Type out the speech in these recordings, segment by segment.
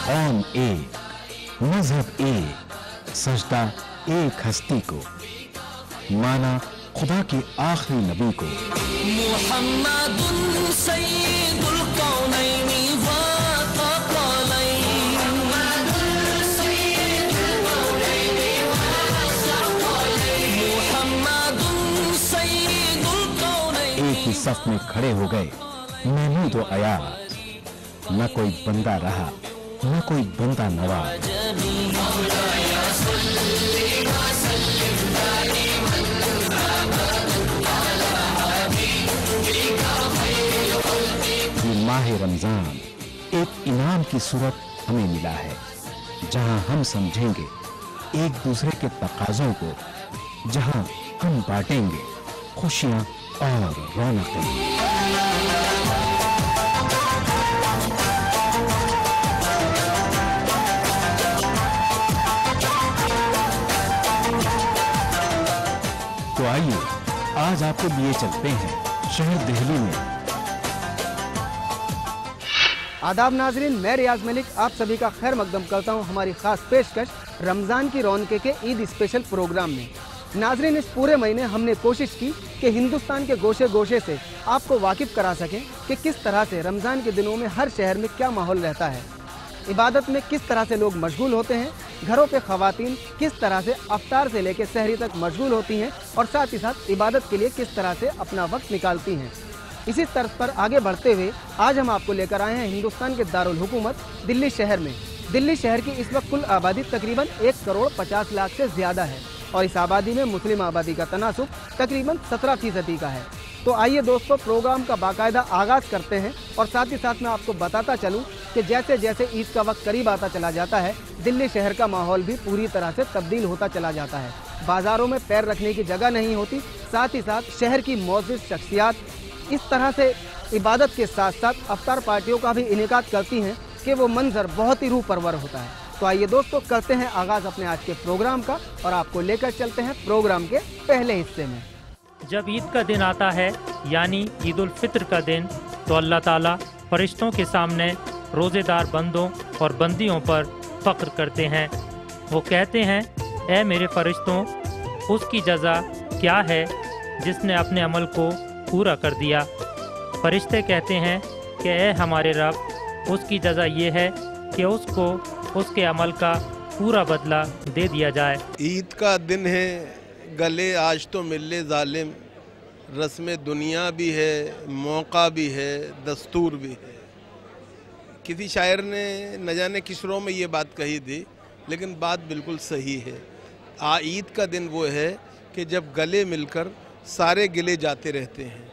कौम एक, मजहब एक, सजदा एक हस्ती को, माना खुदा के आखिरी नबी को। मुहम्मदुन सय्यिदुल कौनैनि व थक़लैन, मुहम्मदुन सय्यिदुल कौनैनि। एक ही सफ में खड़े हो गए महमूद व अयाज, न कोई बंदा रहा न कोई बंदा नवाज। ये माह रमजान एक इनाम की सूरत हमें मिला है, जहां हम समझेंगे एक दूसरे के तकाजों को, जहां हम बांटेंगे खुशियां और रौनकें। तो आइए आज आपको लिए चलते हैं शहर दिल्ली में। आदाब नाजरीन, मैं रियाज मलिक आप सभी का खैर मकदम करता हूं हमारी खास पेशकश रमज़ान की रौनके के ईद स्पेशल प्रोग्राम में। नाजरीन, इस पूरे महीने हमने कोशिश की कि हिंदुस्तान के गोशे गोशे से आपको वाकिफ करा सकें कि किस तरह से रमज़ान के दिनों में हर शहर में क्या माहौल रहता है, इबादत में किस तरह से लोग मशगूल होते हैं, घरों पे ख़वातीन किस तरह से अफ्तार से लेकर सहरी तक मशगूल होती हैं और साथ ही साथ इबादत के लिए किस तरह से अपना वक्त निकालती हैं। इसी तर्ज पर आगे बढ़ते हुए आज हम आपको लेकर आए हैं हिंदुस्तान के दारुल हुकूमत दिल्ली शहर में। दिल्ली शहर की इस वक्त कुल आबादी तकरीबन 1,50,00,000 से ज़्यादा है और इस आबादी में मुस्लिम आबादी का तनासुब तकरीबन 17% का है। तो आइए दोस्तों, प्रोग्राम का बाकायदा आगाज़ करते हैं और साथ ही साथ मैं आपको बताता चलूँ कि जैसे जैसे ईद का वक्त करीब आता चला जाता है, दिल्ली शहर का माहौल भी पूरी तरह से तब्दील होता चला जाता है। बाज़ारों में पैर रखने की जगह नहीं होती, साथ ही साथ शहर की मौजूद शख्सियात इस तरह से इबादत के साथ साथ अफ्तार पार्टियों का भी इनेकाद करती हैं कि वो मंजर बहुत ही रूह परवर होता है। तो आइए दोस्तों, करते हैं आगाज़ अपने आज के प्रोग्राम का और आपको लेकर चलते हैं प्रोग्राम के पहले हिस्से में। जब ईद का दिन आता है यानी ईद उल फित्र का दिन, तो अल्लाह ताला फरिश्तों के सामने रोज़ेदार बंदों और बंदियों पर फ़ख्र करते हैं। वो कहते हैं, ऐ मेरे फरिश्तों, उसकी जज़ा क्या है जिसने अपने अमल को पूरा कर दिया। फरिश्ते कहते हैं कि ऐ हमारे रब, उसकी जज़ा ये है कि उसको उसके अमल का पूरा बदला दे दिया जाए। ईद का दिन है, गले आज तो मिले जालिम, रस्म दुनिया भी है, मौका भी है, दस्तूर भी है। किसी शायर ने न जाने किस रो में ये बात कही थी, लेकिन बात बिल्कुल सही है। ईद का दिन वो है कि जब गले मिलकर सारे गिले जाते रहते हैं।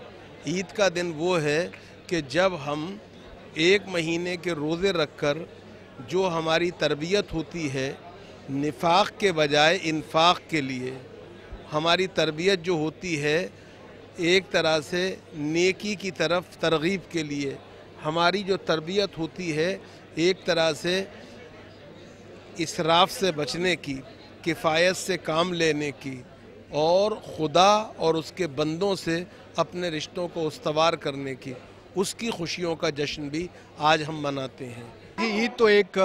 ईद का दिन वो है कि जब हम एक महीने के रोज़े रखकर जो हमारी तरबियत होती है निफाक के बजाय इन्फाक के लिए, हमारी तरबियत जो होती है एक तरह से नेकी की तरफ तरगीब के लिए, हमारी जो तरबियत होती है एक तरह से इसराफ से बचने की, किफ़ायत से काम लेने की और खुदा और उसके बंदों से अपने रिश्तों को उस्तवार करने की, उसकी खुशियों का जश्न भी आज हम मनाते हैं। ये ईद तो एक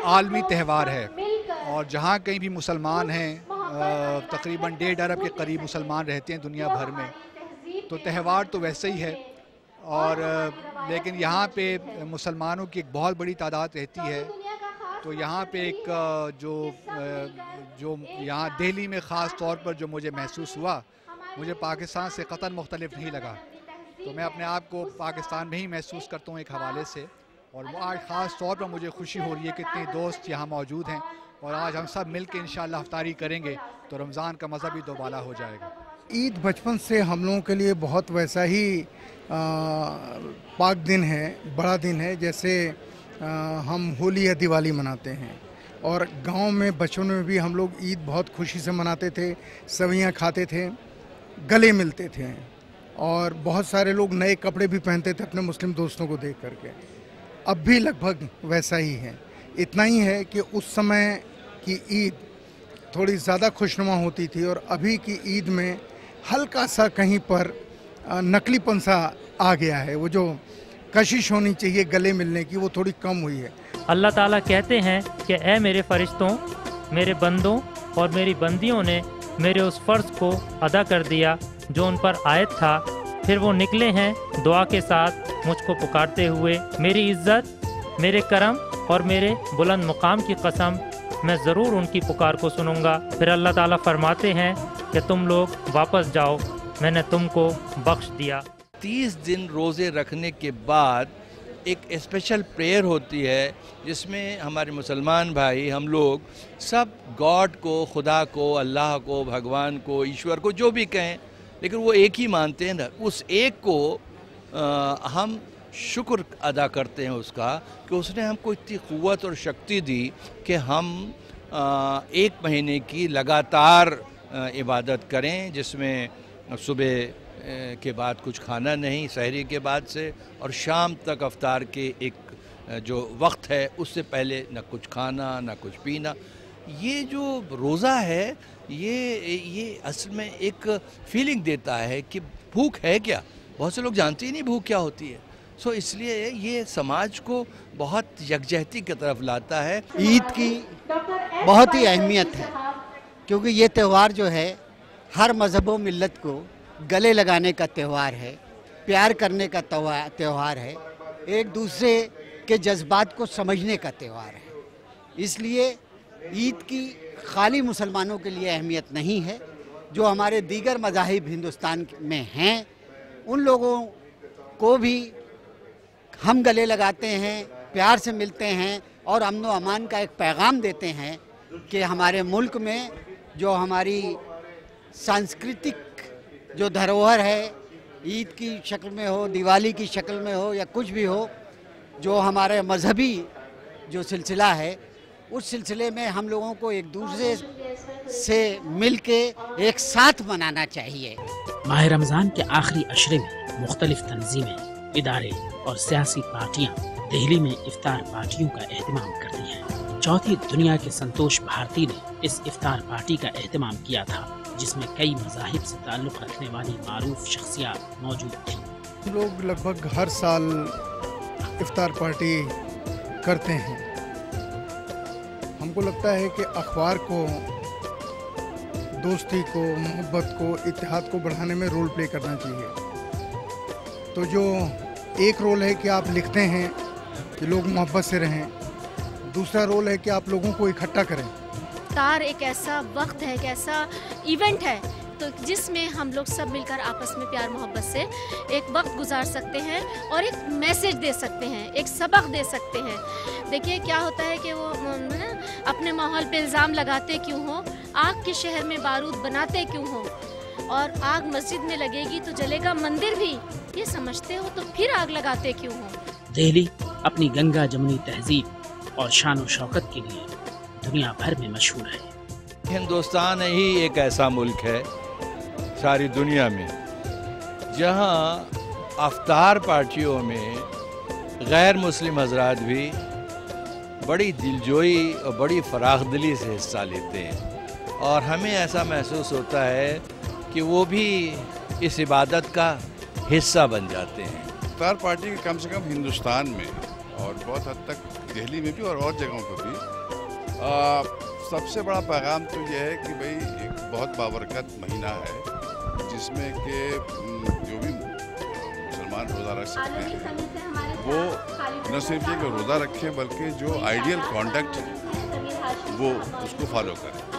आलमी त्यौहार है और जहाँ कहीं भी मुसलमान हैं, तकरीबन 1.5 अरब के करीब मुसलमान रहते हैं दुनिया भर में, तो त्यौहार तो वैसे ही है। और लेकिन यहाँ पे मुसलमानों की एक बहुत बड़ी तादाद रहती है, तो यहाँ पे एक जो यहाँ दिल्ली में ख़ास तौर पर जो मुझे महसूस हुआ, मुझे पाकिस्तान से क़तन मुख्तलिफ नहीं लगा। तो मैं अपने आप को पाकिस्तान में ही महसूस करता हूँ एक हवाले से। और आज ख़ास तौर पर मुझे खुशी हो रही है कि इतने दोस्त यहाँ मौजूद हैं और आज हम सब मिल के इंशाअल्लाह अफ्तारी करेंगे तो रमज़ान का मज़ा भी दोबाला हो जाएगा। ईद बचपन से हम लोगों के लिए बहुत वैसा ही पाक दिन है, बड़ा दिन है। जैसे हम होली या दिवाली मनाते हैं और गांव में बचपन में भी हम लोग ईद बहुत खुशी से मनाते थे, सवियां खाते थे, गले मिलते थे और बहुत सारे लोग नए कपड़े भी पहनते थे अपने मुस्लिम दोस्तों को देख करके। अब भी लगभग वैसा ही है। इतना ही है कि उस समय की ईद थोड़ी ज़्यादा खुशनुमा होती थी और अभी की ईद में हल्का सा कहीं पर नकलीपन सा आ गया है। वो जो कशिश होनी चाहिए गले मिलने की, वो थोड़ी कम हुई है। अल्लाह ताला कहते हैं कि ए मेरे फरिश्तों, मेरे बंदों और मेरी बंदियों ने मेरे उस फ़र्ज़ को अदा कर दिया जो उन पर आयत था। फिर वो निकले हैं दुआ के साथ मुझको पुकारते हुए। मेरी इज़्ज़त, मेरे करम और मेरे बुलंद मुकाम की कसम, मैं ज़रूर उनकी पुकार को सुनूंगा। फिर अल्लाह ताला फरमाते हैं कि तुम लोग वापस जाओ, मैंने तुमको बख्श दिया। 30 दिन रोज़े रखने के बाद एक स्पेशल प्रेयर होती है जिसमें हमारे मुसलमान भाई हम लोग सब गॉड को, खुदा को, अल्लाह को, भगवान को, ईश्वर को, जो भी कहें, लेकिन वो एक ही मानते हैं ना, उस एक को हम शुक्र अदा करते हैं उसका कि उसने हमको इतनी क़ुव्वत और शक्ति दी कि हम 1 महीने की लगातार इबादत करें, जिसमें सुबह के बाद कुछ खाना नहीं, सहरी के बाद से, और शाम तक अफ्तार के एक जो वक्त है उससे पहले न कुछ खाना न कुछ पीना। ये जो रोज़ा है ये असल में एक फीलिंग देता है कि भूख है क्या। बहुत से लोग जानते ही नहीं भूख क्या होती है। सो इसलिए ये समाज को बहुत यकजहती की तरफ लाता है। ईद की बहुत ही अहमियत है क्योंकि ये त्यौहार जो है हर मज़हब व मिल्लत को गले लगाने का त्यौहार है, प्यार करने का त्यौहार है, एक दूसरे के जज्बात को समझने का त्यौहार है। इसलिए ईद की खाली मुसलमानों के लिए अहमियत नहीं है, जो हमारे दीगर मज़ाहिब हिंदुस्तान में हैं उन लोगों को भी हम गले लगाते हैं, प्यार से मिलते हैं और अमन व अमान का एक पैगाम देते हैं कि हमारे मुल्क में जो हमारी सांस्कृतिक जो धरोहर है, ईद की शक्ल में हो, दिवाली की शक्ल में हो या कुछ भी हो, जो हमारे मजहबी जो सिलसिला है उस सिलसिले में हम लोगों को एक दूसरे से मिलके एक साथ मनाना चाहिए। माह रमज़ान के आखिरी अशरे में मुख्तलिफ तंजीमें, इदारे और सियासी पार्टियाँ दिल्ली में इफ्तार पार्टियों का एहतमाम करती हैं। चौथी दुनिया के संतोष भारती ने इस इफ्तार पार्टी का एहतमाम किया था, जिसमें कई मज़ाहिब से ताल्लुक़ रखने वाली मारूफ शख्सियात मौजूद थीं। हम लोग लगभग हर साल इफ्तार पार्टी करते हैं। हमको लगता है कि अखबार को, दोस्ती को, मोहब्बत को, इत्तेहाद को बढ़ाने में रोल प्ले करना चाहिए। तो जो एक रोल है कि आप लिखते हैं कि लोग मोहब्बत से रहें, दूसरा रोल है कि आप लोगों को इकट्ठा करें। इफ्तार एक ऐसा वक्त है, एक ऐसा इवेंट है तो जिसमें हम लोग सब मिलकर आपस में प्यार मोहब्बत से एक वक्त गुजार सकते हैं और एक मैसेज दे सकते हैं, एक सबक दे सकते हैं। देखिए क्या होता है कि वो अपने माहौल पे इल्ज़ाम लगाते क्यों हो, आग के शहर में बारूद बनाते क्यों हो, और आग मस्जिद में लगेगी तो जलेगा मंदिर भी, ये समझते हो तो फिर आग लगाते क्यों हो। दिल्ली अपनी गंगा जमुनी तहजीब और शान व शौकत के लिए दुनिया भर में मशहूर है। हिंदुस्तान ही एक ऐसा मुल्क है सारी दुनिया में जहां अफ्तार पार्टियों में गैर मुस्लिम हजरात भी बड़ी दिलजोई और बड़ी फराखदिली से हिस्सा लेते हैं, और हमें ऐसा महसूस होता है कि वो भी इस इबादत का हिस्सा बन जाते हैं। इफ्तार पार्टी कम से कम हिंदुस्तान में और बहुत हद तक दिल्ली में भी और जगहों पर भी सबसे बड़ा पैगाम तो ये है कि भाई एक बहुत बाबरकत महीना है जिसमें कि जो भी मुसलमान रोज़ा रख सकते हैं वो न सिर्फ ये कि रोज़ा रखें बल्कि जो आइडियल कॉन्डक्ट है वो उसको फॉलो करें।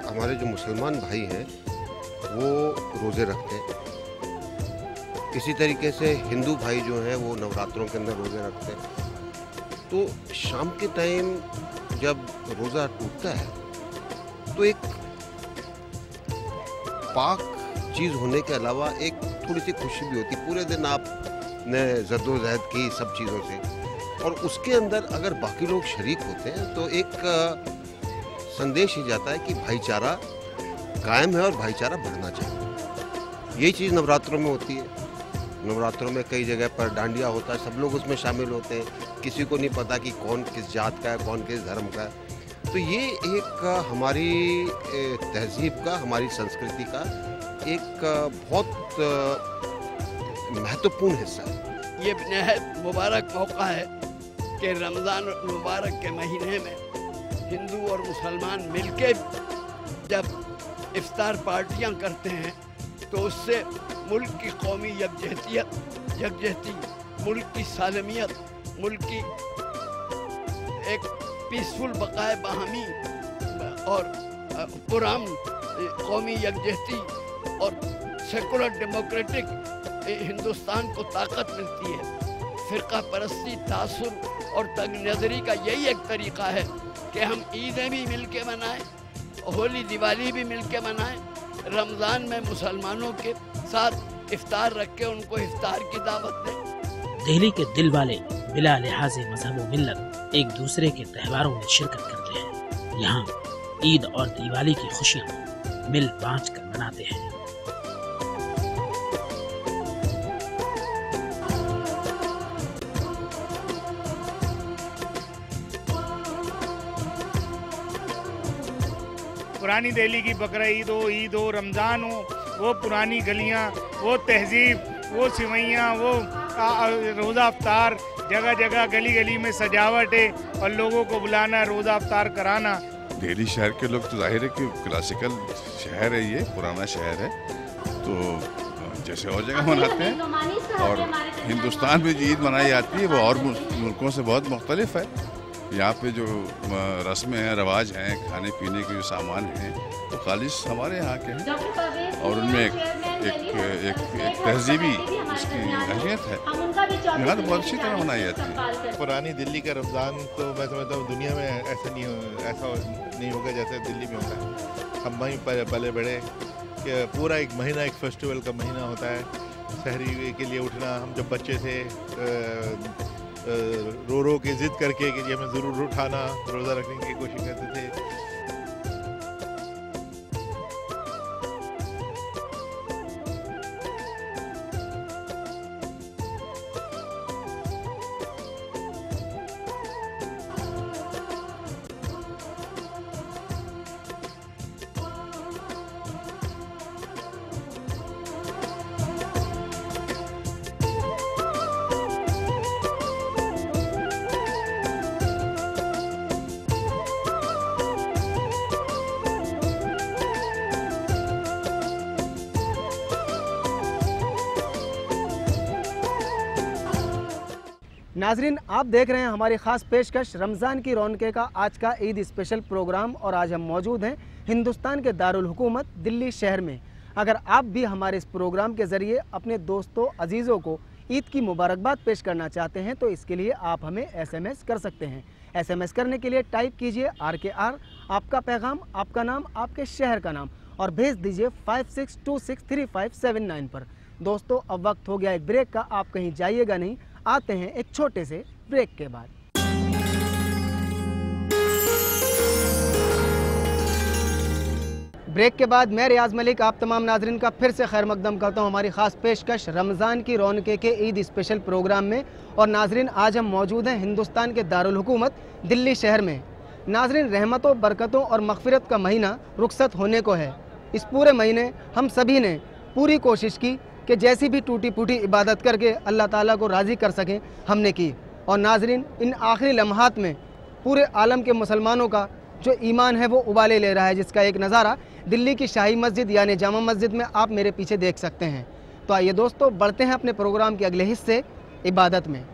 हमारे जो मुसलमान भाई हैं वो रोज़े रखते हैं। इसी तरीके से हिंदू भाई जो हैं वो नवरात्रों के अंदर रोज़े रखते हैं। तो शाम के टाइम जब रोज़ा टूटता है तो एक पाक चीज़ होने के अलावा एक थोड़ी सी खुशी भी होती। पूरे दिन आपने जद्दोजहद की सब चीज़ों से, और उसके अंदर अगर बाकी लोग शरीक होते हैं तो एक संदेश ही जाता है कि भाईचारा कायम है और भाईचारा बढ़ना चाहिए। यही चीज़ नवरात्रों में होती है। नवरात्रों में कई जगह पर डांडिया होता है, सब लोग उसमें शामिल होते हैं, किसी को नहीं पता कि कौन किस जात का है, कौन किस धर्म का है। तो ये एक हमारी तहजीब का, हमारी संस्कृति का एक बहुत महत्वपूर्ण हिस्सा है। ये बेहद मुबारक मौका है कि रमज़ान मुबारक के महीने में हिंदू और मुसलमान मिलके जब इफ्तार पार्टियां करते हैं तो उससे मुल्क की कौमी यकजहती, मुल्क की सालमियत, मुल्क की एक पीसफुल बकाए बाहमी और पुराम कौमी यकजहती और सेकुलर डेमोक्रेटिक हिंदुस्तान को ताकत मिलती है। फ़िरका परस्ती, तासुब और तंग नज़री का यही एक तरीक़ा है कि हम ईदें भी मिल के मनाएँ, होली दिवाली भी मिल के मनाएँ, रमज़ान में मुसलमानों के साथ इफ्तार रख के उनको इफ्तार की दावत दें। दिल्ली के दिल वाले बिला लिहाज मजहब व मिल्लत एक दूसरे के त्योहारों में शिरकत करते हैं। यहाँ ईद और दिवाली की खुशियाँ मिल बांट कर मनाते हैं। पुरानी दिल्ली की बकरा ईद हो, रमज़ान हो, वो पुरानी गलियाँ, वो तहजीब, वो सिवैयाँ, वो रोज़ा अफ्तार, जगह जगह गली गली में सजावट है और लोगों को बुलाना, रोज़ा अफ्तार कराना। दिल्ली शहर के लोग तो जाहिर है कि क्लासिकल शहर है, ये पुराना शहर है, तो जैसे और जगह मनाते हैं। और हिंदुस्तान में जो ईद मनाई जाती है वो और मुल्कों से बहुत मुख्तलिफ है। यहाँ पे जो रस्में हैं, रवाज हैं, खाने पीने के जो सामान हैं तो खालिश हमारे यहाँ के हैं और उनमें एक तहजीबी इसकी अहमियत है। यहाँ तो बहुत अच्छी तरह मनाई जाती है। पुरानी दिल्ली का रमज़ान तो मैं समझता हूँ दुनिया में ऐसा नहीं होगा जैसे दिल्ली में होता है। हम वहीं पले बड़े कि पूरा एक महीना एक फेस्टिवल का महीना होता है। शहरी के लिए उठना, हम जब बच्चे थे रो के जिद करके कि हमें ज़रूर उठाना, रोज़ा रखने की कोशिश करते थे। नाजरीन, आप देख रहे हैं हमारी ख़ास पेशकश रमज़ान की रौनके का आज का ईद स्पेशल प्रोग्राम और आज हम मौजूद हैं हिंदुस्तान के दारुल हुकूमत दिल्ली शहर में। अगर आप भी हमारे इस प्रोग्राम के ज़रिए अपने दोस्तों अजीज़ों को ईद की मुबारकबाद पेश करना चाहते हैं तो इसके लिए आप हमें SMS कर सकते हैं। SMS करने के लिए टाइप कीजिए RKR, आपका पैगाम, आपका नाम, आपके शहर का नाम और भेज दीजिए 56263579 पर। दोस्तों, अब वक्त हो गया एक ब्रेक का, आप कहीं जाइएगा नहीं, आते हैं एक छोटे से ब्रेक के बाद। ब्रेक के बाद मैं रियाज मलिक आप तमाम नाजरीन का फिर से खैर मकदम करता हूँ हमारी ख़ास पेशकश रमज़ान की रौनके के ईद स्पेशल प्रोग्राम में। और नाजरीन, आज हम मौजूद हैं हिंदुस्तान के दारुल हुकूमत दिल्ली शहर में। नाजरीन, रहमतों, बरकतों और मग़फ़िरत का महीना रुखसत होने को है। इस पूरे महीने हम सभी ने पूरी कोशिश की कि जैसी भी टूटी फूटी इबादत करके अल्लाह ताला को राज़ी कर सकें, हमने की। और नाजरीन, इन आखिरी लम्हात में पूरे आलम के मुसलमानों का जो ईमान है वो उबाले ले रहा है, जिसका एक नज़ारा दिल्ली की शाही मस्जिद यानी जामा मस्जिद में आप मेरे पीछे देख सकते हैं। तो आइए दोस्तों, बढ़ते हैं अपने प्रोग्राम के अगले हिस्से इबादत में।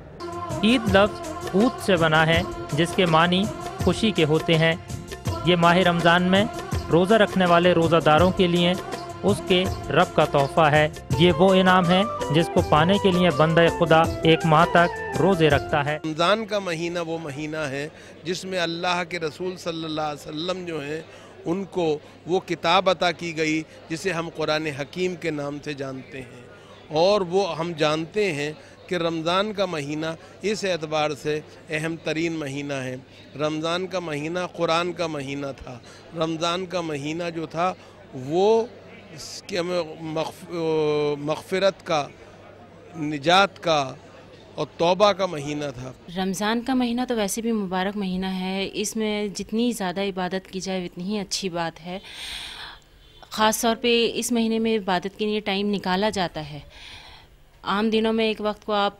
ईद लफ्ज़ ऊद से बना है जिसके मानी खुशी के होते हैं। ये माह रमज़ान में रोज़ा रखने वाले रोज़ादारों के लिए उसके रब का तोहफ़ा है। ये वो इनाम है जिसको पाने के लिए बंदा खुदा एक माह तक रोज़े रखता है। रमज़ान का महीना वो महीना है जिसमें अल्लाह के रसूल सल्लल्लाहु अलैहि वसल्लम जो हैं उनको वो किताब अता की गई जिसे हम कुरान हकीम के नाम से जानते हैं। और वो हम जानते हैं कि रमज़ान का महीना इस एतबार से अहम तरीन महीना है। रमज़ान का महीना कुरान का महीना था। रमज़ान का महीना जो था वो इसके मग़फ़िरत का निजात का और तौबा का महीना था। रमज़ान का महीना तो वैसे भी मुबारक महीना है, इसमें जितनी ज़्यादा इबादत की जाए उतनी ही अच्छी बात है। ख़ास तौर पे इस महीने में इबादत के लिए टाइम निकाला जाता है। आम दिनों में एक वक्त को आप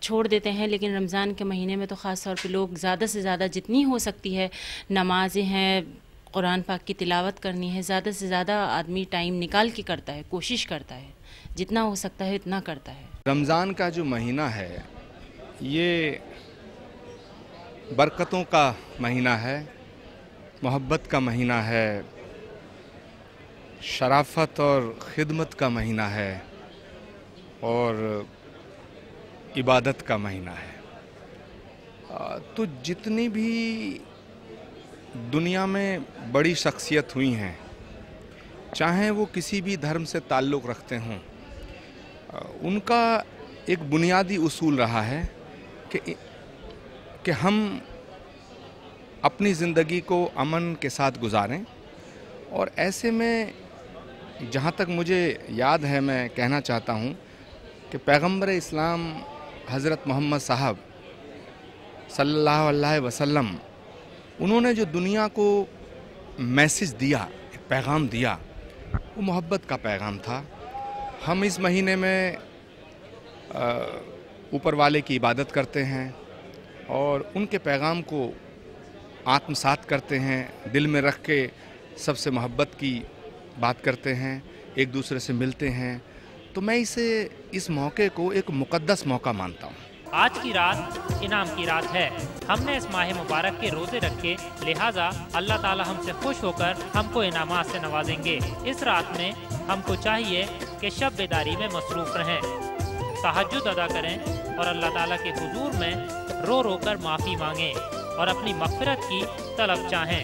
छोड़ देते हैं, लेकिन रमज़ान के महीने में तो ख़ास तौर पे लोग ज़्यादा से ज़्यादा जितनी हो सकती है, नमाज़ें हैं, कुरान पाक की तिलावत करनी है, ज़्यादा से ज़्यादा आदमी टाइम निकाल के करता है, कोशिश करता है, जितना हो सकता है इतना करता है। रमज़ान का जो महीना है ये बरकतों का महीना है, मोहब्बत का महीना है, शराफत और ख़िदमत का महीना है और इबादत का महीना है। तो जितनी भी दुनिया में बड़ी शख्सियत हुई हैं, चाहे वो किसी भी धर्म से ताल्लुक़ रखते हों, उनका एक बुनियादी उसूल रहा है कि हम अपनी ज़िंदगी को अमन के साथ गुजारें। और ऐसे में जहाँ तक मुझे याद है, मैं कहना चाहता हूँ कि पैगम्बर इस्लाम हज़रत मोहम्मद साहब सल्लल्लाहु अलैहि वसल्लम, उन्होंने जो दुनिया को मैसेज दिया, एक पैगाम दिया, वो मोहब्बत का पैगाम था। हम इस महीने में ऊपर वाले की इबादत करते हैं और उनके पैगाम को आत्मसात करते हैं, दिल में रख के सबसे मोहब्बत की बात करते हैं, एक दूसरे से मिलते हैं। तो मैं इस मौके को एक मुक़द्दस मौका मानता हूँ। आज की रात इनाम की रात है। हमने इस माह मुबारक के रोजे रखे, लिहाजा अल्लाह ताला हमसे खुश होकर हमको इनामात से नवाजेंगे। इस रात में हमको चाहिए कि शब बेदारी में मसरूफ़ रहें, तहज्जुद अदा करें और अल्लाह ताला के हुजूर में रो रो कर माफ़ी मांगें और अपनी मग़फ़िरत की तलब चाहें।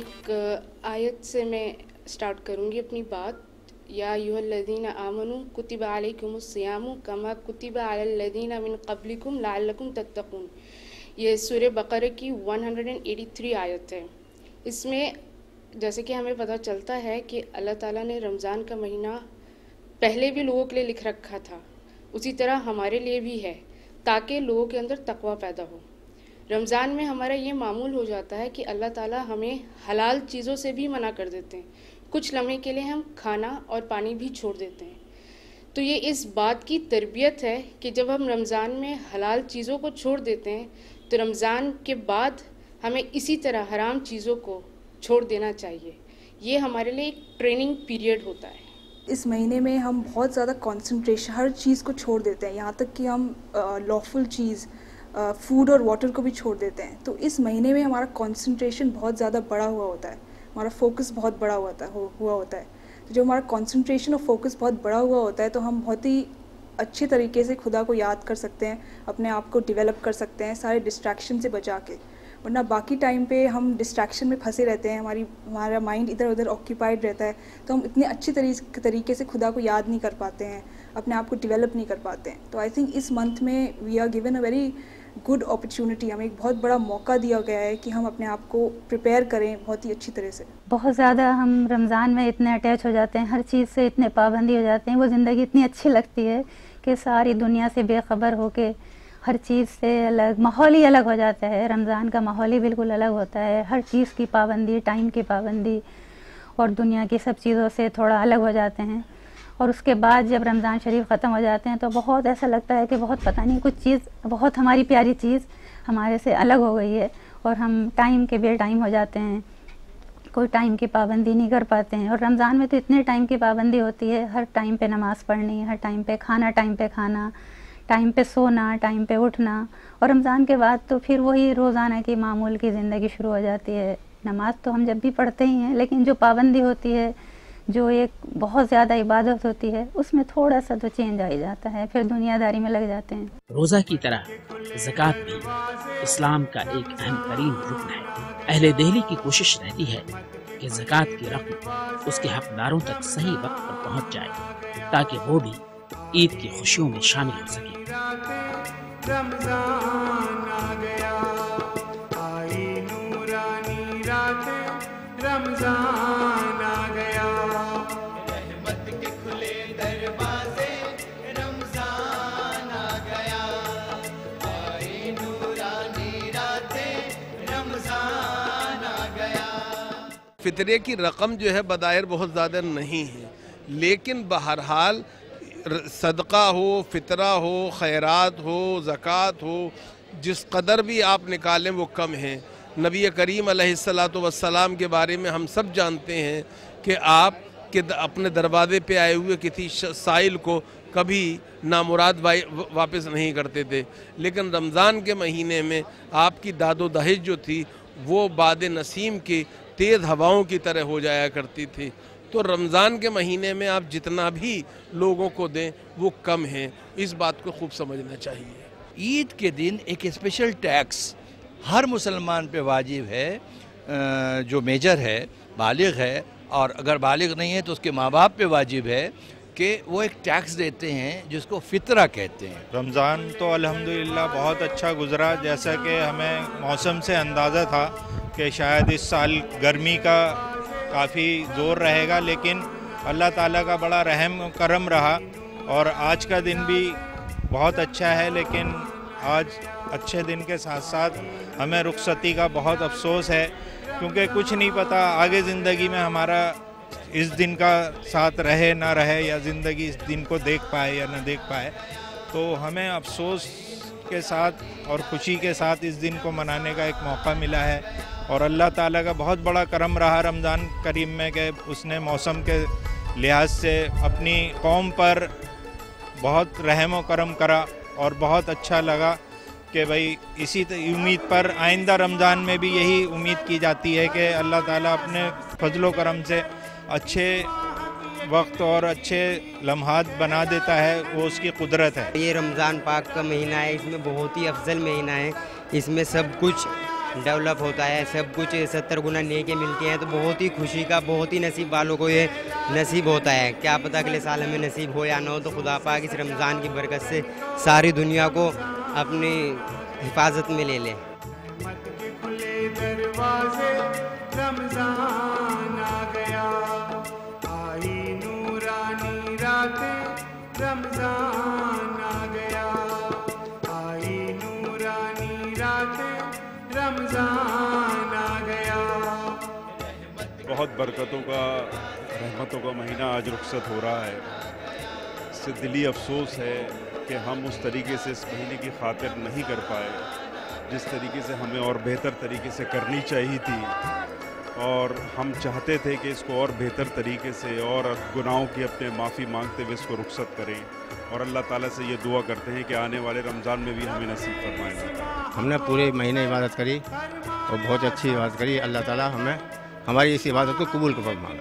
एक आयत से मैं स्टार्ट करूँगी अपनी बात। या अय्युहल्लज़ीना आमनू कुतिबा अलैकुमुस्सियामु कमा कुतिबा अलल्लज़ीना मिन क़ब्लिकुम लअल्लकुम तत्तक़ून। ये सूरह बकरा की 183 आयत है। इसमें जैसे कि हमें पता चलता है कि अल्लाह ताला ने रमज़ान का महीना पहले भी लोगों के लिए लिख रखा था, उसी तरह हमारे लिए भी है ताकि लोगों के अंदर तक़वा पैदा हो। रमज़ान में हमारा ये मामूल हो जाता है कि अल्लाह ताला हमें हलाल चीज़ों से भी मना कर देते हैं, कुछ लम्हे के लिए हम खाना और पानी भी छोड़ देते हैं। तो ये इस बात की तरबियत है कि जब हम रमज़ान में हलाल चीज़ों को छोड़ देते हैं तो रमज़ान के बाद हमें इसी तरह हराम चीज़ों को छोड़ देना चाहिए। ये हमारे लिए एक ट्रेनिंग पीरियड होता है। इस महीने में हम बहुत ज़्यादा कंसंट्रेशन हर चीज़ को छोड़ देते हैं, यहाँ तक कि हम लॉफुल चीज़ फूड और वाटर को भी छोड़ देते हैं। तो इस महीने में हमारा कंसंट्रेशन बहुत ज़्यादा बढ़ा हुआ होता है, हमारा फोकस बहुत बड़ा होता है। तो जब हमारा कंसंट्रेशन और फोकस बहुत बड़ा हुआ होता है तो हम बहुत ही अच्छे तरीके से खुदा को याद कर सकते हैं, अपने आप को डेवलप कर सकते हैं सारे डिस्ट्रैक्शन से बचा के। वरना बाकी टाइम पे हम डिस्ट्रैक्शन में फंसे रहते हैं, हमारा माइंड इधर उधर ऑक्यूपाइड रहता है, तो हम इतने अच्छे तरीके से खुदा को याद नहीं कर पाते हैं, अपने आप को डेवलप नहीं कर पाते हैं। तो आई थिंक इस मंथ में we are given a very good opportunity, हमें एक बहुत बड़ा मौका दिया गया है कि हम अपने आप को प्रिपेयर करें बहुत ही अच्छी तरह से। बहुत ज़्यादा हम रमज़ान में इतने अटैच हो जाते हैं, हर चीज़ से इतने पाबंदी हो जाते हैं, वो ज़िंदगी इतनी अच्छी लगती है कि सारी दुनिया से बेखबर होके हर चीज़ से अलग, माहौल ही अलग हो जाता है। रमज़ान का माहौल ही बिल्कुल अलग होता है, हर चीज़ की पाबंदी, टाइम की पाबंदी और दुनिया की सब चीज़ों से थोड़ा अलग हो जाते हैं। और उसके बाद जब रमज़ान शरीफ ख़त्म हो जाते हैं तो बहुत ऐसा लगता है कि बहुत पता नहीं कुछ चीज़, बहुत हमारी प्यारी चीज़ हमारे से अलग हो गई है और हम टाइम के बे टाइम हो जाते हैं, कोई टाइम की पाबंदी नहीं कर पाते हैं। और रमज़ान में तो इतने टाइम की पाबंदी होती है, हर टाइम पे नमाज़ पढ़नी, हर टाइम पे खाना, टाइम पे सोना, टाइम पे उठना। और रमज़ान के बाद तो फिर वही रोज़ाना की मामूल की ज़िंदगी शुरू हो जाती है। नमाज़ तो हम जब भी पढ़ते ही हैं, लेकिन जो पाबंदी होती है, जो एक बहुत ज़्यादा इबादत होती है, उसमें थोड़ा सा तो चेंज आ ही जाता है, फिर दुनियादारी में लग जाते हैं। रोज़ा की तरह ज़कात भी इस्लाम का एक अहम तरीन रुकन है। अहले दिल्ली की कोशिश रहती है कि ज़कात की रकम उसके हकदारों तक सही वक्त पर पहुंच जाए ताकि वो भी ईद की खुशियों में शामिल हो सके। रमज़ान आ गया, आई नूरानी रात, रमज़ान आ गया, रहमत के खुले दरवाजे, रमज़ान आ गया, आई नूरानी रात, रमज़ान आ गया। फितरे की रकम जो है बज़ाहिर बहुत ज़्यादा नहीं है, लेकिन बहरहाल सदका हो, फितरा हो, खैरात हो, ज़कात हो, जिस कदर भी आप निकालें वो कम है। नबी करीम अलैहिस्सलातु वस्सलाम के बारे में हम सब जानते हैं कि आप के अपने दरवाज़े पे आए हुए किसी साइल को कभी नामुराद वापस नहीं करते थे। लेकिन रमज़ान के महीने में आपकी दादो दहेज जो थी वो बाद नसीम की तेज़ हवाओं की तरह हो जाया करती थी। तो रमज़ान के महीने में आप जितना भी लोगों को दें वो कम है, इस बात को खूब समझना चाहिए। ईद के दिन एक स्पेशल टैक्स हर मुसलमान पे वाजिब है, जो मेजर है, बालिग है, और अगर बालिग नहीं है तो उसके माँ बाप पे वाजिब है कि वो एक टैक्स देते हैं जिसको फितरा कहते हैं। रमज़ान तो अल्हम्दुलिल्लाह बहुत अच्छा गुजरा। जैसा कि हमें मौसम से अंदाज़ा था कि शायद इस साल गर्मी का काफ़ी ज़ोर रहेगा, लेकिन अल्लाह ताला का बड़ा रहम करम रहा और आज का दिन भी बहुत अच्छा है। लेकिन आज अच्छे दिन के साथ साथ हमें रुखसती का बहुत अफसोस है, क्योंकि कुछ नहीं पता आगे ज़िंदगी में हमारा इस दिन का साथ रहे ना रहे, या ज़िंदगी इस दिन को देख पाए या ना देख पाए। तो हमें अफसोस के साथ और खुशी के साथ इस दिन को मनाने का एक मौका मिला है और अल्लाह ताला का बहुत बड़ा करम रहा रमज़ान करीम में कि उसने मौसम के लिहाज से अपनी कौम पर बहुत रहम व करम करा और बहुत अच्छा लगा कि भाई इसी उम्मीद पर आइंदा रमज़ान में भी यही उम्मीद की जाती है कि अल्लाह ताला अपने फजलो करम से अच्छे वक्त और अच्छे लम्हात बना देता है, वो उसकी कुदरत है। ये रमज़ान पाक का महीना है, इसमें बहुत ही अफजल महीना है। इसमें सब कुछ डेवलप होता है, सब कुछ 70 गुना नेकी मिलती हैं। तो बहुत ही खुशी का, बहुत ही नसीब वालों को ये नसीब होता है। क्या पता अगले साल हमें नसीब हो या ना हो। तो खुदा पाक इस रमज़ान की बरकत से सारी दुनिया को अपनी हिफाजत में ले ले। रमज़ान आ गया, आई नूरानी रातें, रमज़ान आ गया, आई नूरानी रातें, रमज़ान आ गया। बहुत बरकतों का, रहमतों का महीना आज रुखसत हो रहा है। इससे दिली अफसोस है कि हम उस तरीके से इस महीने की खातिर नहीं कर पाए जिस तरीके से हमें और बेहतर तरीके से करनी चाहिए थी। और हम चाहते थे कि इसको और बेहतर तरीके से और गुनाहों की अपने माफ़ी मांगते हुए इसको रुखसत करें और अल्लाह ताला से ये दुआ करते हैं कि आने वाले रमज़ान में भी हमें नसीब फरमाएगा। हमने पूरे महीने इबादत करी और बहुत अच्छी इबादत करी। अल्लाह ताला हमें हमारी इस इबादत को कबूल कर फरमाए।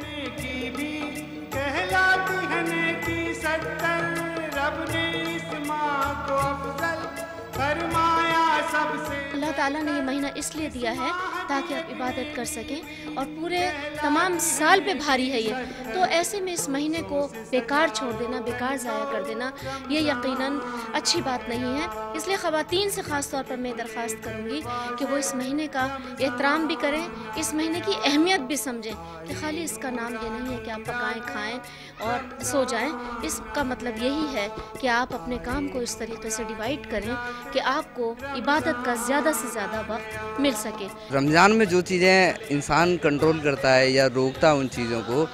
अल्लाह ताला ने ये महीना इसलिए दिया है ताकि आप इबादत कर सकें और पूरे तमाम साल पे भारी है ये। तो ऐसे में इस महीने को बेकार छोड़ देना, बेकार ज़ाया कर देना, ये यकीनन अच्छी बात नहीं है। इसलिए ख़वातीन से ख़ास तौर पर मैं दरख्वास्त करूँगी कि वो इस महीने का एहतराम भी करें, इस महीने की अहमियत भी समझें कि खाली इसका नाम ये नहीं है कि आप पकाएँ खाएँ और सो जाएँ। इसका मतलब यही है कि आप अपने काम को इस तरीके से डिवाइड करें कि आपको इबादत का ज़्यादा से ज़्यादा वक्त मिल सके। रमज़ान में जो चीज़ें इंसान कंट्रोल करता है या रोकता है उन चीज़ों को,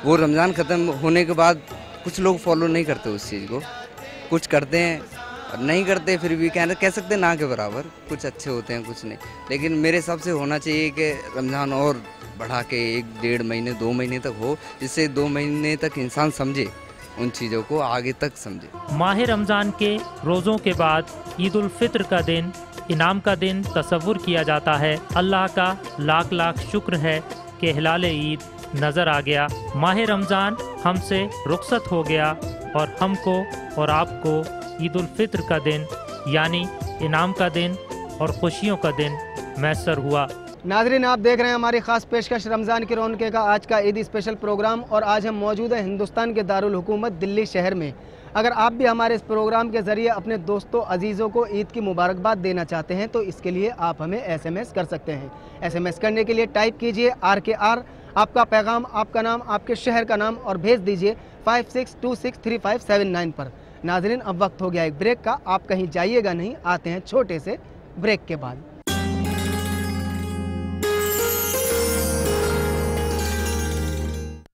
वो रमज़ान ख़त्म होने के बाद कुछ लोग फॉलो नहीं करते उस चीज़ को, कुछ करते हैं और नहीं करते फिर भी कह सकते हैं ना के बराबर। कुछ अच्छे होते हैं, कुछ नहीं। लेकिन मेरे हिसाब से होना चाहिए कि रमज़ान और बढ़ा के 1-1.5 महीने 2 महीने तक हो, जिससे 2 महीने तक इंसान समझे, उन चीज़ों को आगे तक समझे। माह रमज़ान के रोज़ों के बाद ईद उल फित्र का दिन, इनाम का दिन तसव्वुर किया जाता है। अल्लाह का लाख लाख शुक्र है कि हिलाल ईद नज़र आ गया। माह रमज़ान हमसे रुखसत हो गया और हमको और आपको ईद उल फित्र का दिन यानी इनाम का दिन और खुशियों का दिन मैसर हुआ। नाज़रीन, आप देख रहे हैं हमारी ख़ास पेशकश रमज़ान के रौनके का आज का ईद स्पेशल प्रोग्राम और आज हम मौजूद हैं हिंदुस्तान के दारुल हुकूमत दिल्ली शहर में। अगर आप भी हमारे इस प्रोग्राम के ज़रिए अपने दोस्तों अजीज़ों को ईद की मुबारकबाद देना चाहते हैं तो इसके लिए आप हमें SMS कर सकते हैं। SMS करने के लिए टाइप कीजिए RKR, आपका पैगाम, आपका नाम, आपके शहर का नाम और भेज दीजिए 56263579 पर। नाज़रीन, अब वक्त हो गया एक ब्रेक का। आप कहीं जाइएगा नहीं, आते हैं छोटे से ब्रेक के बाद।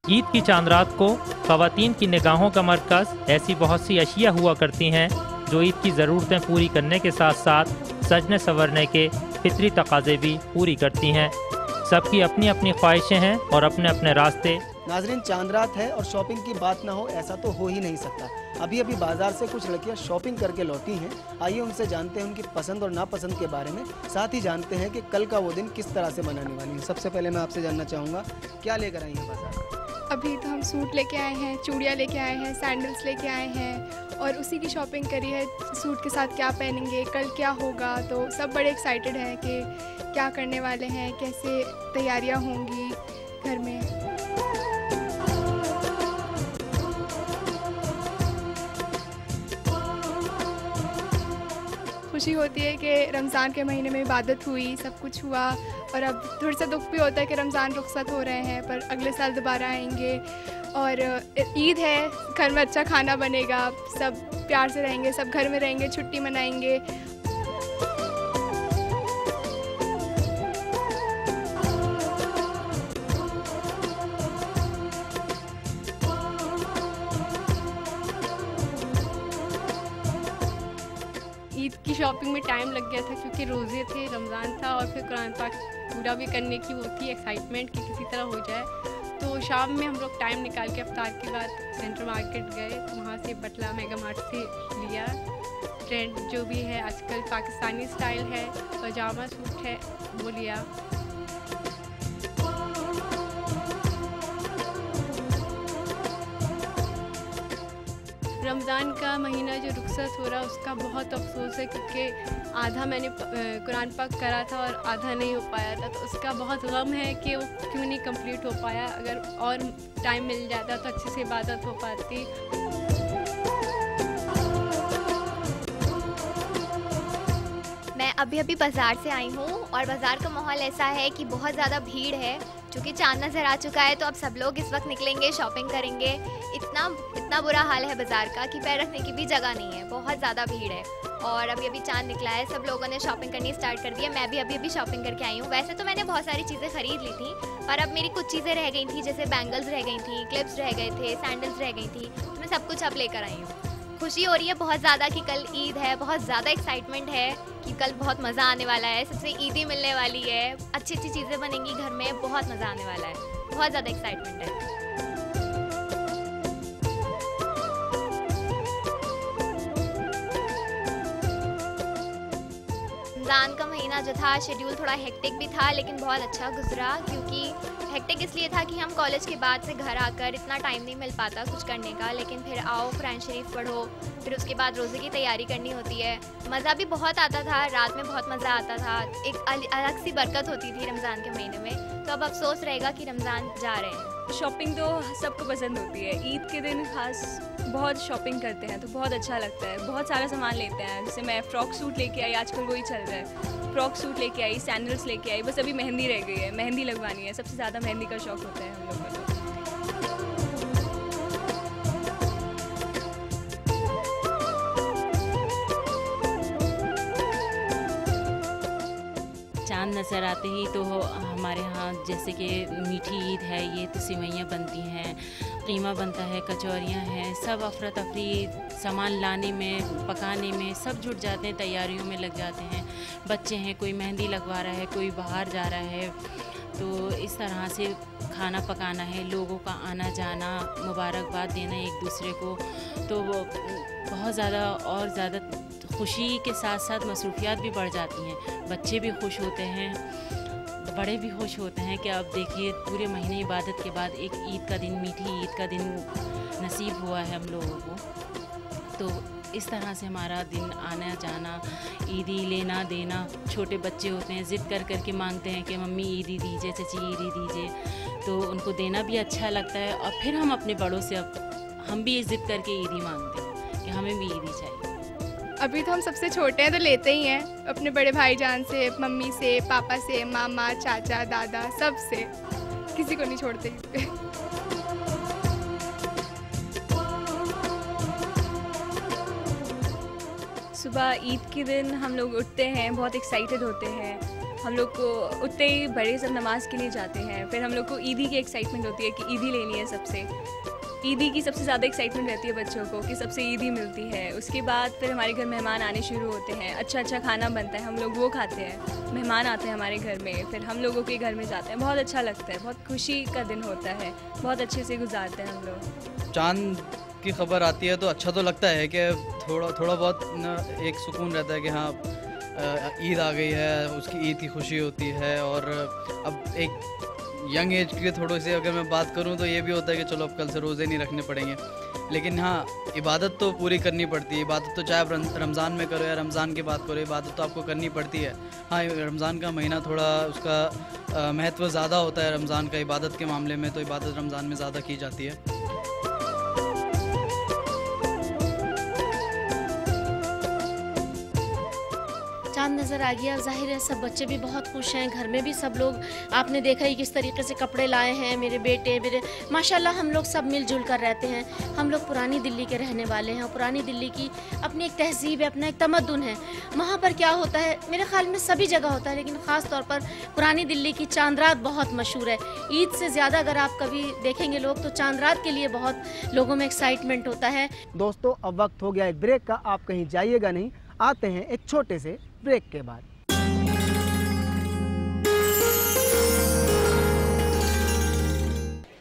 ईद की चांद रात को ख़वातीन की निगाहों का मरकज़ ऐसी बहुत सी अशिया हुआ करती हैं जो ईद की ज़रूरतें पूरी करने के साथ साथ सजने संवरने के फितरी तकाज़े भी पूरी करती हैं। सबकी अपनी अपनी ख्वाहिशें हैं और अपने अपने रास्ते नाजरीन, चांद रात है और शॉपिंग की बात ना हो ऐसा तो हो ही नहीं सकता। अभी अभी बाजार से कुछ लड़कियां शॉपिंग करके लौटी हैं। आइए उनसे जानते हैं उनकी पसंद और नापसंद के बारे में, साथ ही जानते हैं कि कल का वो दिन किस तरह से मनाने वाली हैं। सबसे पहले मैं आपसे जानना चाहूँगा, क्या लेकर आई हैं बाजार? अभी तो हम सूट लेके आए हैं, चूड़ियाँ लेके आए हैं, सैंडल्स लेके आए हैं और उसी की शॉपिंग करी है। सूट के साथ क्या पहनेंगे, कल क्या होगा, तो सब बड़े एक्साइटेड हैं कि क्या करने वाले हैं, कैसे तैयारियां होंगी घर में। खुशी होती है कि रमज़ान के महीने में इबादत हुई, सब कुछ हुआ और अब थोड़ा सा दुख भी होता है कि रमज़ान रुखसत हो रहे हैं, पर अगले साल दोबारा आएंगे। और ईद है, घर में अच्छा खाना बनेगा, सब प्यार से रहेंगे, सब घर में रहेंगे, छुट्टी मनाएंगे। ईद की शॉपिंग में टाइम लग गया था क्योंकि रोज़े थे, रमज़ान था और फिर कुरान पाक पूरा भी करने की वो थी एक्साइटमेंट कि किसी तरह हो जाए। तो शाम में हम लोग टाइम निकाल के इफ्तार के बाद सेंट्रल मार्केट गए, तो वहाँ से बटला मेगा मार्ट से लिया। ट्रेंड जो भी है आजकल पाकिस्तानी स्टाइल है, पजामा सूट है, वो लिया। रमज़ान का महीना जो रुखसत हो रहा है उसका बहुत अफसोस है क्योंकि आधा मैंने कुरान पाक करा था और आधा नहीं हो पाया था, तो उसका बहुत गम है कि वो क्यों नहीं कंप्लीट हो पाया। अगर और टाइम मिल जाता तो अच्छे से इबादत हो पाती। मैं अभी बाज़ार से आई हूँ और बाज़ार का माहौल ऐसा है कि बहुत ज़्यादा भीड़ है। चूँकि चांद नज़र आ चुका है तो अब सब लोग इस वक्त निकलेंगे, शॉपिंग करेंगे। इतना बुरा हाल है बाज़ार का कि पैर रखने की भी जगह नहीं है, बहुत ज़्यादा भीड़ है। और अभी चांद निकला है, सब लोगों ने शॉपिंग करनी स्टार्ट कर दी है। मैं भी अभी शॉपिंग करके आई हूँ। वैसे तो मैंने बहुत सारी चीज़ें ख़रीद ली थी, पर अब मेरी कुछ चीज़ें रह गई थी, जैसे बैंगल्स रह गई थी, क्लिप्स रह गए थे, सैंडल्स रह गई थी, तो मैं सब कुछ अब लेकर आई हूँ। खुशी हो रही है बहुत ज़्यादा कि कल ईद है, बहुत ज़्यादा एक्साइटमेंट है कि कल बहुत मज़ा आने वाला है, सबसे ईदी मिलने वाली है, अच्छी चीज़ें बनेंगी घर में, बहुत मज़ा आने वाला है, बहुत ज़्यादा एक्साइटमेंट है। रमज़ान का महीना जो था शेड्यूल थोड़ा हेक्टिक भी था, लेकिन बहुत अच्छा गुजरा। क्योंकि हेक्टिक इसलिए था कि हम कॉलेज के बाद से घर आकर इतना टाइम नहीं मिल पाता कुछ करने का, लेकिन फिर आओ कुरान शरीफ पढ़ो, फिर उसके बाद रोज़े की तैयारी करनी होती है। मज़ा भी बहुत आता था, रात में बहुत मज़ा आता था, एक अलग सी बरकत होती थी रमज़ान के महीने में। तो अब अफसोस रहेगा कि रमज़ान जा रहे हैं। शॉपिंग तो सबको पसंद होती है, ईद के दिन खास बहुत शॉपिंग करते हैं तो बहुत अच्छा लगता है। बहुत सारा सामान लेते हैं, जैसे मैं फ़्रॉक सूट लेके आई, आजकल वही चल रहा है, फ़्रॉक सूट लेके आई, सैंडल्स लेके आई, बस अभी मेहंदी रह गई है, मेहंदी लगवानी है। सबसे ज़्यादा मेहंदी का शौक़ होता है हम लोगों को। चांद नज़र आते ही तो हमारे यहाँ जैसे कि मीठी ईद है, ये तो सिवैयाँ बनती हैं, कीमा बनता है, कचौरियाँ हैं, सब अफरा तफरी सामान लाने में, पकाने में सब जुट जाते हैं, तैयारियों में लग जाते हैं। बच्चे हैं, कोई मेहंदी लगवा रहा है, कोई बाहर जा रहा है, तो इस तरह से खाना पकाना है, लोगों का आना जाना, मुबारकबाद देना एक दूसरे को, तो बहुत ज़्यादा और ज़्यादा खुशी के साथ साथ मसरूफियात भी बढ़ जाती हैं। बच्चे भी खुश होते हैं, बड़े भी खुश होते हैं कि अब देखिए पूरे महीने इबादत के बाद एक ईद का दिन, मीठी ईद का दिन नसीब हुआ है हम लोगों को। तो इस तरह से हमारा दिन आना जाना, ईदी लेना देना। छोटे बच्चे होते हैं, ज़िद कर के मांगते हैं कि मम्मी ईदी दीजिए, चाची ईदी दीजिए, तो उनको देना भी अच्छा लगता है। और फिर हम अपने बड़ों से अब हम भी ज़िद करके ईदी मांगते हैं कि हमें भी ईदी चाहिए। अभी तो हम सबसे छोटे हैं तो लेते ही हैं, अपने बड़े भाईजान से, मम्मी से, पापा से, मामा, चाचा, दादा, सब से, किसी को नहीं छोड़ते ईद पे। सुबह ईद के दिन हम लोग उठते हैं, बहुत एक्साइटेड होते हैं। हम लोग को उठते ही बड़े सब नमाज के लिए जाते हैं, फिर हम लोग को ईदी की एक्साइटमेंट होती है कि ईदी लेनी है सबसे। ईदी की सबसे ज़्यादा एक्साइटमेंट रहती है बच्चों को कि सबसे ईदी मिलती है। उसके बाद फिर हमारे घर मेहमान आने शुरू होते हैं, अच्छा अच्छा खाना बनता है, हम लोग वो खाते हैं। मेहमान आते हैं हमारे घर में, फिर हम लोगों के घर में जाते हैं, बहुत अच्छा लगता है, बहुत खुशी का दिन होता है, बहुत अच्छे से गुजारते हैं हम लोग। चाँद की खबर आती है तो अच्छा तो लगता है कि थोड़ा बहुत ना एक सुकून रहता है कि हाँ ईद आ गई है, उसकी ईद की खुशी होती है। और अब एक यंग एज के थोड़े से अगर मैं बात करूं तो ये भी होता है कि चलो अब कल से रोज़े नहीं रखने पड़ेंगे, लेकिन हाँ इबादत तो पूरी करनी पड़ती है। इबादत तो चाहे आप रमज़ान में करो या रमज़ान की बात करो, इबादत तो आपको करनी पड़ती है। हाँ रमज़ान का महीना थोड़ा उसका महत्व ज़्यादा होता है रमज़ान का इबादत के मामले में, तो इबादत रमज़ान में ज़्यादा की जाती है। चाँद नज़र आ गया, जाहिर है सब बच्चे भी बहुत खुश हैं, घर में भी सब लोग आपने देखा ही किस तरीके से कपड़े लाए हैं। मेरे बेटे मेरे माशाल्लाह हम लोग सब मिलजुल कर रहते हैं। हम लोग पुरानी दिल्ली के रहने वाले हैं और पुरानी दिल्ली की अपनी एक तहजीब है, अपना एक तमद्दुन है। वहाँ पर क्या होता है, मेरे ख्याल में सभी जगह होता है, लेकिन ख़ास तौर पर पुरानी दिल्ली की चांद रात बहुत मशहूर है। ईद से ज़्यादा अगर आप कभी देखेंगे लोग तो चांद रात के लिए बहुत लोगों में एक्साइटमेंट होता है। दोस्तों अब वक्त हो गया एक ब्रेक का, आप कहीं जाइएगा नहीं, आते हैं एक छोटे से ब्रेक के बाद।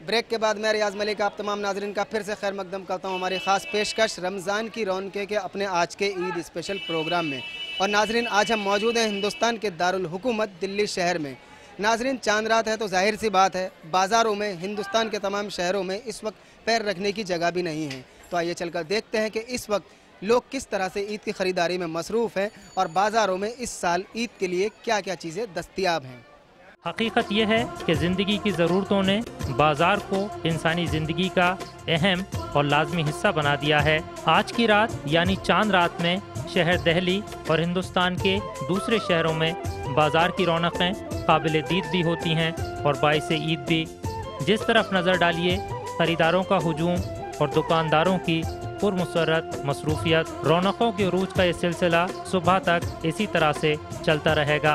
ब्रेक के बाद मैं रियाज मलिक आप तमाम नाजरीन का फिर से खैर मकदम करता हूँ हमारी ख़ास पेशकश रमज़ान की रौनके के अपने आज के ईद स्पेशल प्रोग्राम में। और नाजरीन आज हम मौजूद हैं हिंदुस्तान के दारुल हुकूमत दिल्ली शहर में। नाजरीन चांद रात है तो जाहिर सी बात है बाज़ारों में, हिंदुस्तान के तमाम शहरों में इस वक्त पैर रखने की जगह भी नहीं है। तो आइए चलकर देखते हैं कि इस वक्त लोग किस तरह से ईद की ख़रीदारी में मसरूफ़ हैं और बाज़ारों में इस साल ईद के लिए क्या क्या चीज़ें दस्तयाब हैं। हकीकत यह है कि ज़िंदगी की ज़रूरतों ने बाज़ार को इंसानी ज़िंदगी का अहम और लाजमी हिस्सा बना दिया है। आज की रात यानी चांद रात में शहर दिल्ली और हिंदुस्तान के दूसरे शहरों में बाज़ार की रौनकें काबिल दीद भी होती हैं और बाइसे ईद भी। जिस तरफ नज़र डालिए ख़रीदारों का हुजूम और दुकानदारों की पुरमसरत मसरूफियत, रौनकों के उरूज का ये सिलसिला सुबह तक इसी तरह से चलता रहेगा।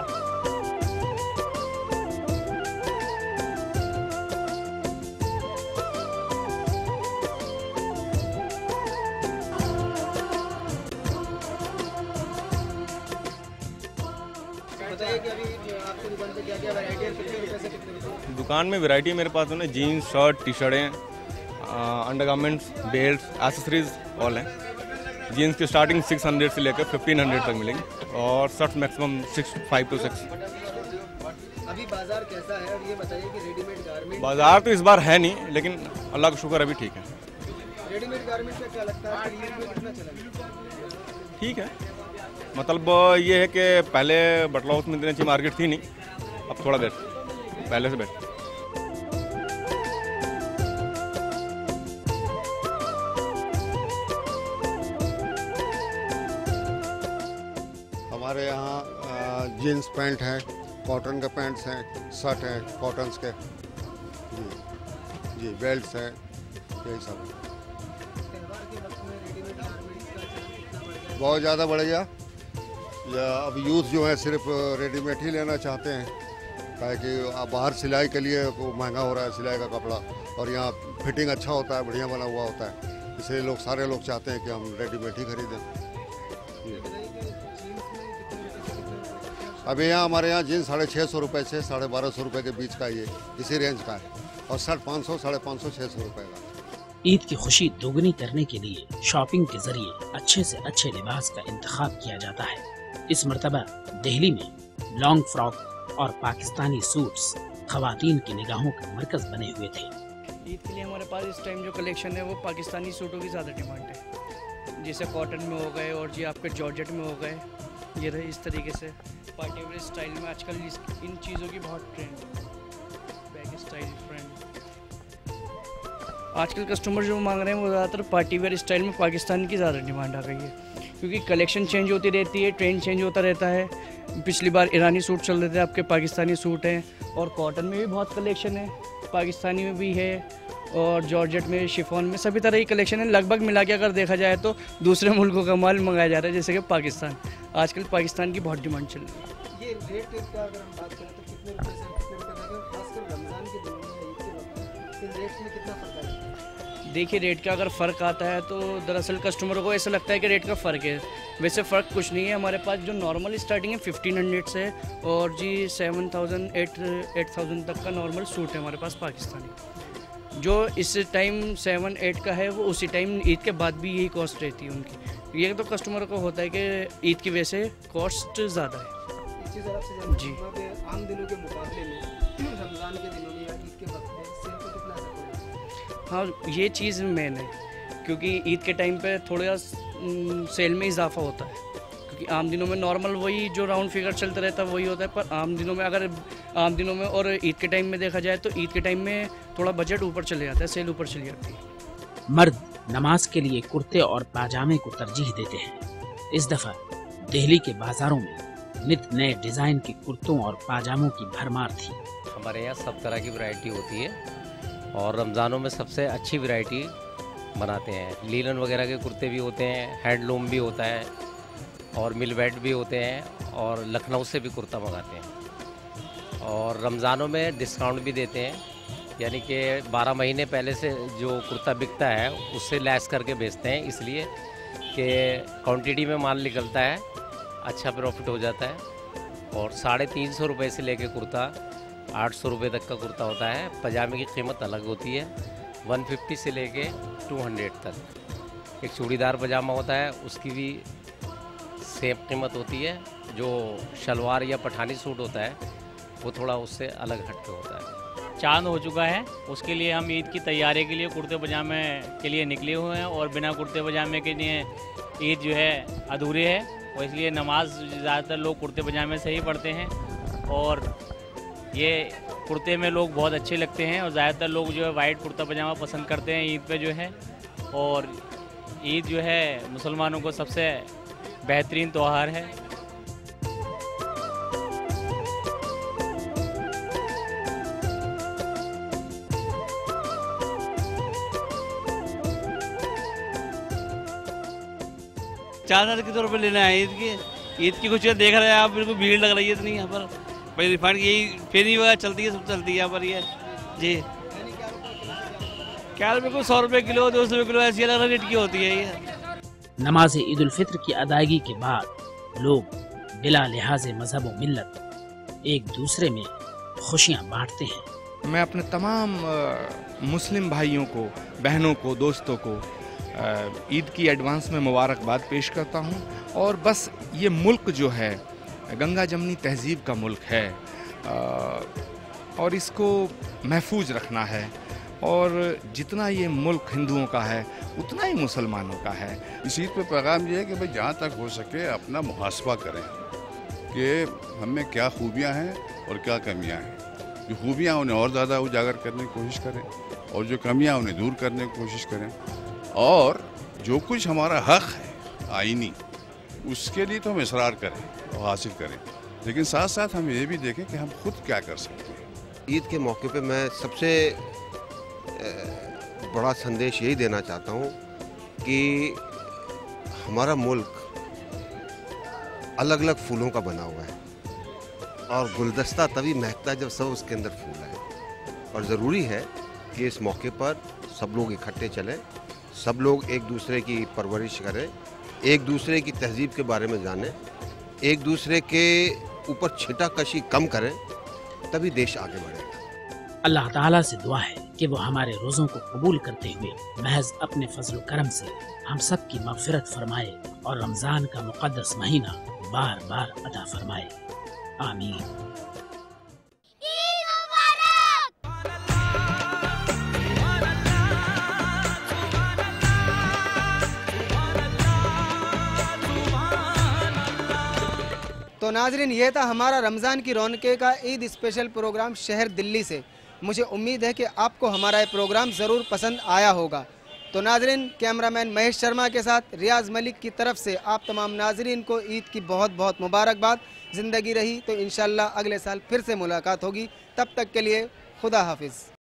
दुकान में वैरायटी मेरे पास है, जीन्स, शर्ट, टी शर्टें, अंडरगारमेंट्स, बेल्ट, एक्सेसरीज ऑल हैं। जीन्स की स्टार्टिंग 600 से लेकर 1500 तक मिलेंगी और शर्ट मैक्सिमम 5 to 6। अभी बाजार कैसा है और ये बताइए कि रेडीमेड गारमेंट? बाजार तो इस बार है नहीं, लेकिन अल्लाह का शुक्र अभी ठीक है। रेडीमेड गारमेंट का क्या लगता है कितना चला? ठीक है, मतलब ये है कि पहले बटला हाउस में इतनी अच्छी मार्केट थी नहीं, अब थोड़ा देर पहले से बेटर। हमारे यहाँ जीन्स पैंट हैं, कॉटन के पैंट्स हैं, शर्ट हैं कॉटन्स के, जी बेल्ट्स हैं, यही सब है। बहुत ज़्यादा बढ़ गया। अब यूथ जो है सिर्फ रेडीमेड ही लेना चाहते हैं, क्या है कि बाहर सिलाई के लिए महंगा हो रहा है सिलाई का कपड़ा, और यहाँ फिटिंग अच्छा होता है, बढ़िया बना हुआ होता है, इसलिए सारे लोग चाहते हैं कि हम रेडीमेड ही खरीदें। अभी यहाँ हमारे यहाँ जीन्स 650 रुपये से 1250 रुपये के बीच का, ये इसी रेंज का है, और शर्ट 500, 550, 600 रुपये का। ईद की खुशी दोगुनी करने के लिए शॉपिंग के जरिए अच्छे से अच्छे लिबास का इंतखाब किया जाता है। इस मर्तबा दिल्ली में लॉन्ग फ्रॉक और पाकिस्तानी सूट्स खवातीन की निगाहों का मरकज बने हुए थे। ईद के लिए हमारे पास इस टाइम जो कलेक्शन है वो पाकिस्तानी सूटों की ज़्यादा डिमांड है, जैसे कॉटन में हो गए और जी आपके जॉर्जेट में हो गए, ये रहे इस तरीके से पार्टी वेयर स्टाइल में। आजकल इन चीज़ों की बहुत ट्रेंड है, बैग स्टाइल फ्रेंड। आजकल कस्टमर जो मांग रहे हैं वो ज़्यादातर पार्टी वेयर स्टाइल में पाकिस्तान की ज़्यादा डिमांड आ गई है, क्योंकि कलेक्शन चेंज होती रहती है, ट्रेंड चेंज होता रहता है। पिछली बार ईरानी सूट चल रहे थे, आपके पाकिस्तानी सूट हैं, और कॉटन में भी बहुत कलेक्शन है, पाकिस्तानी में भी है, और जॉर्जेट में, शिफॉन में, सभी तरह की कलेक्शन है। लगभग मिला के अगर देखा जाए तो दूसरे मुल्कों का माल मंगाया जा रहा है, जैसे कि पाकिस्तान। आजकल पाकिस्तान की बहुत डिमांड चल रही है। ये रेट का अगर हम बात करें तो कितने रुपए से कितने रुपए तक, खासकर रमज़ान के दिनों में ईद के वक्त इन रेट्स में कितना फर्क है? देखिए रेट का अगर फ़र्क आता है तो दरअसल कस्टमरों को ऐसा लगता है कि रेट का फ़र्क है, वैसे फ़र्क कुछ नहीं है। हमारे पास जो नॉर्मल स्टार्टिंग है 1500 से और जी 7000 8000 तक का नॉर्मल सूट है हमारे पास पाकिस्तानी। जो इस टाइम 7-8 का है वो उसी टाइम ईद के बाद भी यही कॉस्ट रहती है उनकी। ये तो कस्टमरों को होता है कि ईद की वजह से कॉस्ट ज़्यादा है जी। आम दिनों के मुकाबले में रमज़ान के दिनों में या ईद के वक्त में सेल को कितना असर पड़ेगा? हाँ, ये चीज़ मेन है क्योंकि ईद के टाइम पे थोड़ा सेल में इजाफा होता है, क्योंकि आम दिनों में नॉर्मल वही जो राउंड फिगर चलता रहता है वही होता है, पर आम दिनों में अगर आम दिनों में और ईद के टाइम में देखा जाए तो ईद के टाइम में थोड़ा बजट ऊपर चले जाता है, सेल ऊपर चली जाती है। मर्द नमाज के लिए कुर्ते और पाजामे को तरजीह देते हैं। इस दफा दिल्ली के बाजारों में नित नए डिजाइन के कुर्तों और पाजामों की भरमार थी। हमारे यहाँ सब तरह की वैरायटी होती है और रमज़ानों में सबसे अच्छी वैरायटी बनाते हैं। लीलन वगैरह के कुर्ते भी होते हैं, हैंडलूम भी होता है और मिलवेट भी होते हैं और लखनऊ से भी कुर्ता मंगाते हैं। और रमज़ानों में डिस्काउंट भी देते हैं, यानी कि 12 महीने पहले से जो कुर्ता बिकता है उससे लैस करके बेचते हैं, इसलिए कि क्वांटिटी में माल निकलता है, अच्छा प्रॉफिट हो जाता है। और 350 रुपये से लेके कुर्ता 800 रुपये तक का कुर्ता होता है। पजामे की कीमत अलग होती है, 150 से लेके 200 तक। एक चूड़ीदार पजामा होता है उसकी भी सेम कीमत होती है। जो शलवार या पठानी सूट होता है वो थोड़ा उससे अलग हट के होता है। चांद हो चुका है, उसके लिए हम ईद की तैयारी के लिए कुर्ते पजामे के लिए निकले हुए हैं और बिना कुर्ते पजामे के लिए ईद जो है अधूरी है, और इसलिए नमाज ज़्यादातर लोग कुर्ते पजामे से ही पढ़ते हैं। और ये कुर्ते में लोग बहुत अच्छे लगते हैं और ज़्यादातर लोग जो है वाइट कुर्ता पजामा पसंद करते हैं ईद पे जो है। और ईद जो है मुसलमानों को सबसे बेहतरीन त्यौहार है। ₹4000 के तौर पर लेना है ईद की खुशियाँ देख रहे हैं आप, बिल्कुल भीड़ लग रही है इतनी यहाँ पर। भाई रिफंड यही फेरी वगैरह चलती है, सब चलती है यहाँ पर ये जी। क्या बिल्कुल 100 रुपये किलो 200 रुपये किलो ऐसी अलग रेट की होती है ये। नमाज ईद उल फित्र की अदायगी के बाद लोग बिला लिहाज मजहब व मिल्लत एक दूसरे में खुशियाँ बांटते हैं। मैं अपने तमाम मुस्लिम भाइयों को, बहनों को, दोस्तों को ईद की एडवांस में मुबारकबाद पेश करता हूं। और बस ये मुल्क जो है गंगा जमनी तहजीब का मुल्क है और इसको महफूज रखना है। और जितना ये मुल्क हिंदुओं का है उतना ही मुसलमानों का है। इस ईद पे पैगाम ये है कि भाई जहाँ तक हो सके अपना मुहासबा करें कि हमें क्या खूबियाँ हैं और क्या कमियाँ हैं। जो खूबियाँ उन्हें और ज़्यादा उजागर करने की कोशिश करें और जो कमियाँ उन्हें दूर करने की कोशिश करें। और जो कुछ हमारा हक है आईनी, उसके लिए तो हम इसरार करें और हासिल करें, लेकिन साथ साथ हम ये भी देखें कि हम खुद क्या कर सकते हैं। ईद के मौके पे मैं सबसे बड़ा संदेश यही देना चाहता हूँ कि हमारा मुल्क अलग अलग फूलों का बना हुआ है और गुलदस्ता तभी महकता है जब सब उसके अंदर फूल है। और ज़रूरी है कि इस मौके पर सब लोग इकट्ठे चलें, सब लोग एक दूसरे की परवरिश करें, एक दूसरे की तहजीब के बारे में जानें, एक दूसरे के ऊपर छिटाकशी कम करें, तभी देश आगे बढ़ेगा। अल्लाह ताला से दुआ है कि वो हमारे रोज़ों को कबूल करते हुए महज अपने फजल करम से हम सब की मग़फ़िरत फरमाए और रमज़ान का मुक़द्दस महीना बार बार अता फरमाए। आमीन। तो नाजरीन, ये था हमारा रमज़ान की रौनके का ईद स्पेशल प्रोग्राम शहर दिल्ली से। मुझे उम्मीद है कि आपको हमारा ये प्रोग्राम ज़रूर पसंद आया होगा। तो नाजरीन, कैमरामैन महेश शर्मा के साथ रियाज मलिक की तरफ से आप तमाम नाजरीन को ईद की बहुत बहुत मुबारकबाद। ज़िंदगी रही तो इंशाल्लाह अगले साल फिर से मुलाकात होगी। तब तक के लिए खुदा हाफिज़।